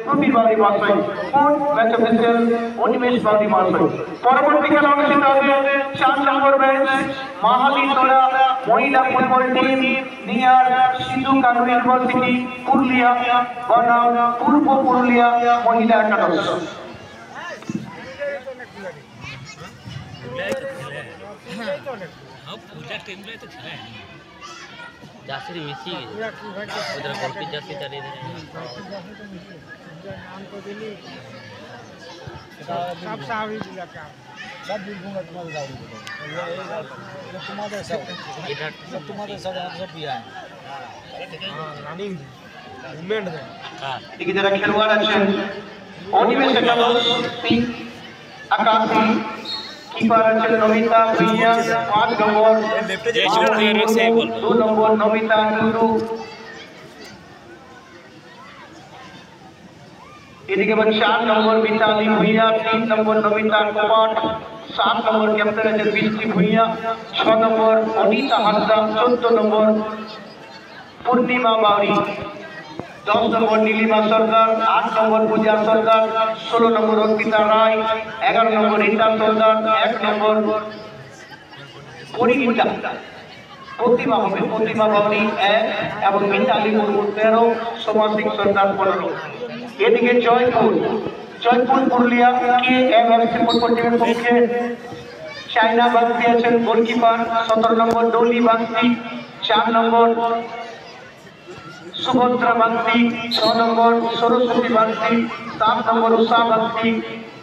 প্রবীর বাউরি মহাশয়, food match official Animesh Bauri মহাশয়। পরবর্তী খেলা অনুষ্ঠিত হবে 4 নম্বর ম্যাচ মাহালিতোড়া মহিলা football team near Sidhu Kanu university Purulia বনাম পূর্ব পুরুলিয়া মহিলা একাদশ। जासरी मिसी उधर कॉपी जासरी चली दे सब सावी दिया क्या सब दूंगा तुम्हारे गाड़ी ये तुम्हारे सब तुम्हारे सब भी आए हां रानी मूवमेंट है हां ठीक है। जरा खेलवाड़ আছেন অনিমেষ একাদশ আকাশী, कीपर আছেন নমিতা ভুইয়া 5 নম্বর, 2 নম্বর নমিতা টুটু, এদিকে 4 নম্বর মিতালি ভুইয়া, 3 নম্বর নমিতা কপাট, 7 নম্বর ক্যাপ্টেন আছেন বৃষ্টি ভুইয়া, 6 নম্বর অনিতা হাসদা, 14 নম্বর পূর্ণিমা বাউরি, 10 নম্বর নীলিমা সরকার, 8 নম্বর পূজা সরকার, 16 নম্বর অঙ্কিতা রায়, 11 নম্বর রীতা সরকার, 1 নম্বর পরিণীতা প্রতিমা হবে প্রতিমা বাউরি 1 এবং মিতালি মুর্মু 13, সোমা সিং সরকার 15। এদিকে Jaipur Purulia K MFC football টিমের পক্ষে চায়না বাগদি আছেন goalkeeper, 17 number Dolly Bagdi, 4 number Subhadra Bagdi, 6 number Saraswati Bagdi, 7 number Usha Bagdi,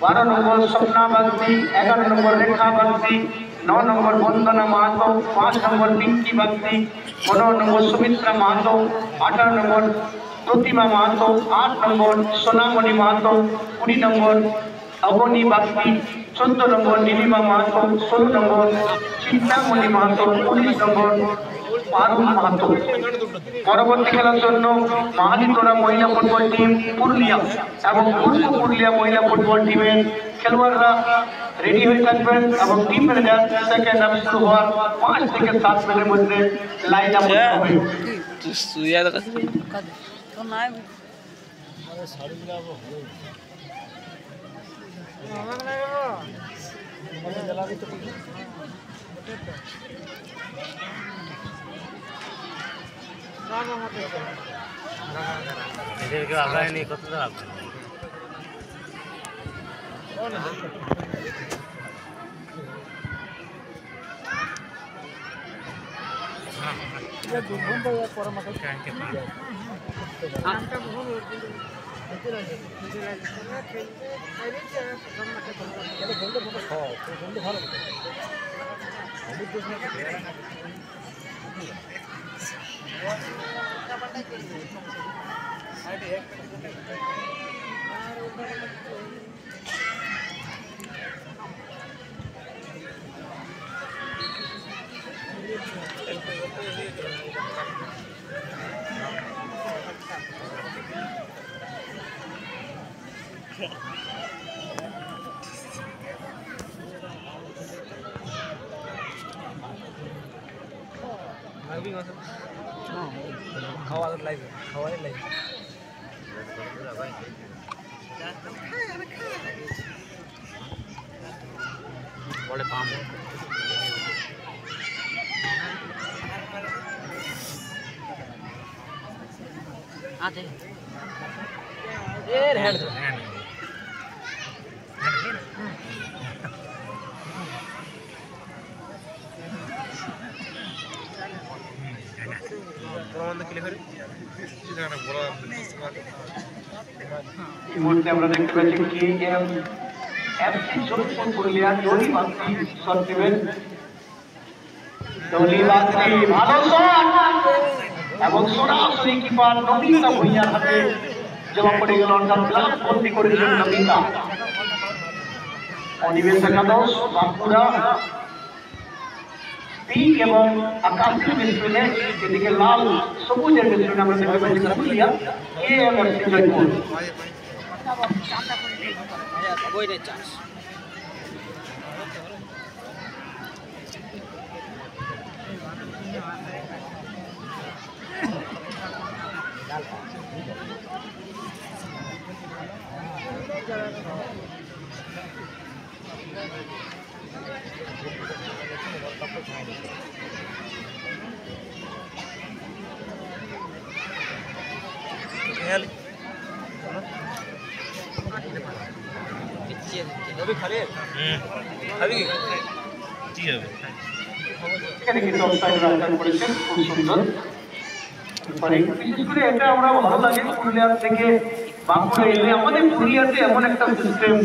12 number Sapna Bagdi, 11 number Rekha Bagdi, 9 number Vandana Mahato, 5 number Pinky Bagdi, 15 number Sumitra Mahato, 18 number Pratima Mahato, 8 number Sonamani Mahato, 20 number Avani Bagdi, 14 number Neelima Mahato, 16 number Chintamani Mahato, 19 number পারুল মাহাতো। পরবর্তী খেলার জন্য মাহালিতোড়া মহিলা ফুটবল টিম পুরুলিয়া এবং পূর্ব পুরুলিয়া মহিলা ফুটবল টিমের খেলোয়াড়রা রেডি হয়ে থাকবেন এবং টিম ম্যানেজার সেকেন্ড হাফ শুরু হওয়ার 5 থেকে 7 মিনিটের মধ্যে লাইন আপ হবে। এদেরকে আগায় নেই কত দাম খাওয়া লাইভ খাওয়াই লাইভ বলে পাম আছে এর হেড আমরা দেখতে পাচ্ছি KM FC Jodhpur Purulia Dolly Bagdi shot দিবেন। ডলি বাগদি ভালো শট এবং সরাসরি কিপার নমিতা ভুইয়ার হাতে জমা পড়ে গেল। অর্থাৎ গ্লাস বন্দি করেছেন নমিতা। অনিমেষ একাদশ বাঁকুড়া পিঙ্ক এবং আকাশের মিশ্রণে, এদিকে লাল সবুজের মিশ্রণে আমরা দেখতে পাচ্ছি পুরুলিয়া কেএমএফসি জয়পুর। এখানে কিন্তু অফসাইড রান করেছেন, খুব সুন্দর। মানে বিশেষ করে এটা আমরা ভালো লাগে পুরুলিয়ার থেকে বাঁকুড়া এলে আমাদের পুরুলিয়াতে এমন একটা সিস্টেম,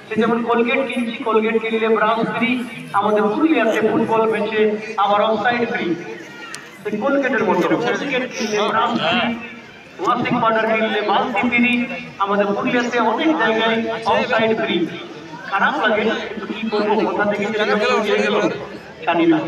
সে যেমন কোলগেট কিনছি, কোলগেট কিনলে ব্রাশ ফ্রি, আমাদের পুরুলিয়াতে ফুটবল ম্যাচে আবার অফসাইড ফ্রি। কোলগেটের মতো কোলগেট কিনলে ব্রাশ ফ্রি, ওয়াশিং পাউডার কিনলে বালতি ফ্রি, আমাদের পুরুলিয়াতে অনেক জায়গায় অফসাইড ফ্রি। খারাপ লাগে কিন্তু কি করবো, কোথা থেকে জানি না।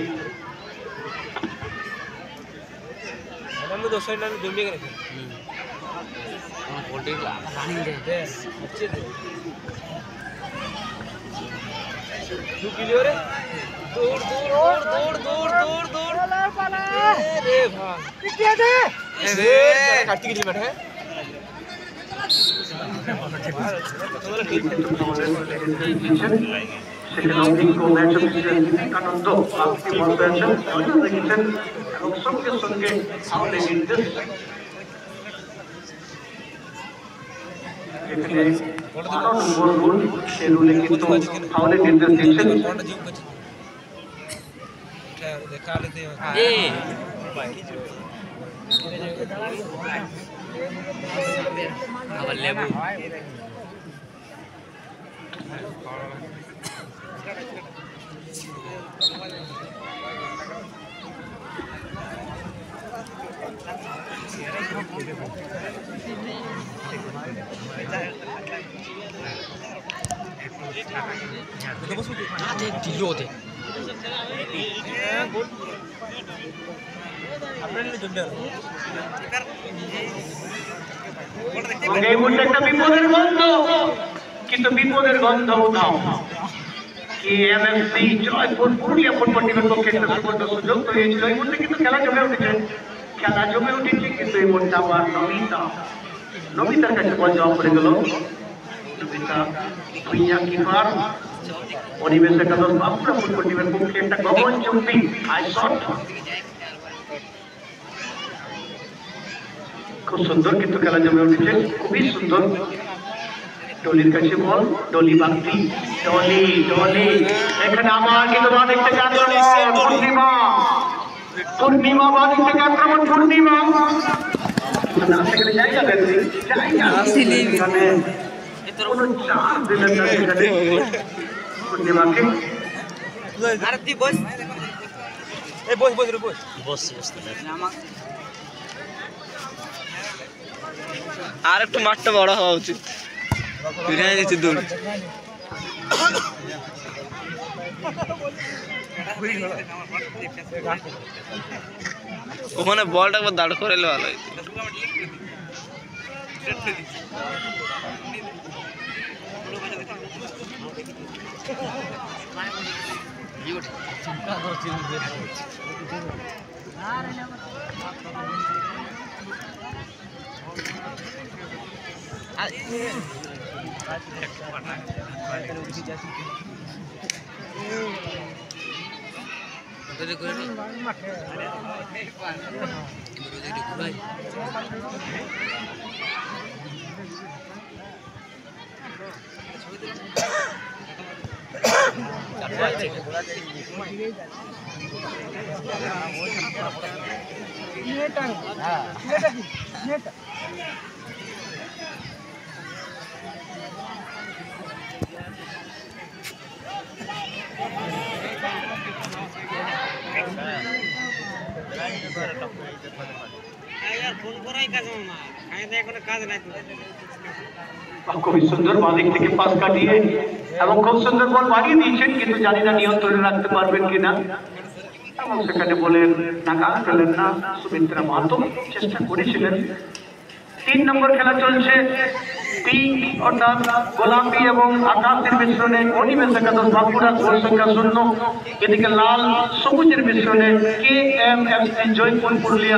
সেখানে অভিজ্ঞ ম্যাচ অফিসার বিবেকানন্দ আপনি বলতে আছেন দেখেছেন এবং সঙ্গে সঙ্গে আমাদের নির্দেশ এখানে 12 নম্বর রুল, সে রুলে কিন্তু আমাদের নির্দেশ দিচ্ছেন। আবার লেবু এই মুহূর্তে একটা বিপদের গন্ধ, কিন্তু বিপদের গন্ধ উধাও কি এমএফসি জয়পুর পুরুলিয়া ফুটবল টিমের পক্ষে একটা সুবর্ণ সুযোগ তৈরি হয়েছিল। এই মুহূর্তে কিন্তু খেলা জমে উঠেছে, কিন্তু এই মুহূর্তে আবার নমিতার কাছে বল জমা পড়ে গেল। নমিতা ভুইয়া কিপার, পরিবেশ একাদশ বাঁকুড়া ফুটবল টিমের পক্ষে একটা গগনচুম্বী হাই শট, খুব সুন্দর কিন্তু খেলা জমে উঠেছে, খুবই সুন্দর। ডলির কাছে বল, ডলি বাগদি, ডলি ডলি এখানে আমার কিন্তু বাদিক থেকে আক্রমণ, পূর্ণিমা বাদিক থেকে আক্রমণ, পূর্ণিমা সেখানে জায়গা দেন জায়গা কোনো চাপ দিলেন না সেখানে পূর্ণিমাকে। আর একটু মাঠটা বড় হওয়া উচিত, দূর ওখানে বলটা একবার দাঁড় করে এলে ভালো হইতো। খুবই সুন্দর বাদিক থেকে পাস কাটিয়ে এবং খুব সুন্দর বল বাড়িয়ে দিয়েছেন, কিন্তু জানি না নিয়ন্ত্রণে রাখতে পারবেন কিনা। এবং সেখানে বলেন নাকাল পেলেন না সুমিত্রা মাহাতো, চেষ্টা করেছিলেন। 3 নম্বর খেলা চলছে পিঙ্ক অর্থাৎ গোলাপি এবং আকাশের মিশ্রণে অনিমেষ একাদশ বাঁকুড়া গোল সংখ্যা 0। এদিকে লাল সবুজের মিশ্রণে KMFC জয়পুর পুরুলিয়া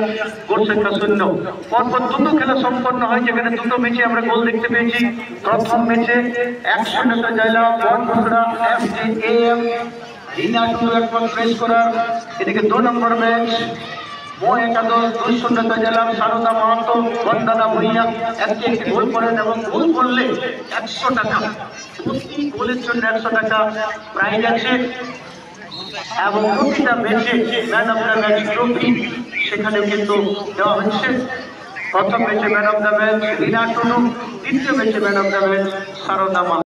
গোল সংখ্যা 0। পরপর দুটো খেলা সম্পন্ন হয়, যেখানে দুটো ম্যাচে আমরা গোল দেখতে পেয়েছি। প্রথম ম্যাচে 1-0 জয়লাভ বনবসড়া FJAM রিনাটু একবার প্রেস করার। এদিকে 2 নম্বর ম্যাচ মো একাদশ 2-0 জয়লাভ সারদা মাহাতো বন্দনা ভুইয়া একটি গোল করেন এবং গোল করলে 100 টাকা, প্রতি গোলের জন্য 100 টাকা প্রাইজ আছে এবং প্রতিটা ম্যাচে man of the match trophy সেখানে কিন্তু দেওয়া হচ্ছে। প্রথম ম্যাচে man of the match Rina Tunu, দ্বিতীয় ম্যাচে man of the match Sarada Mahato.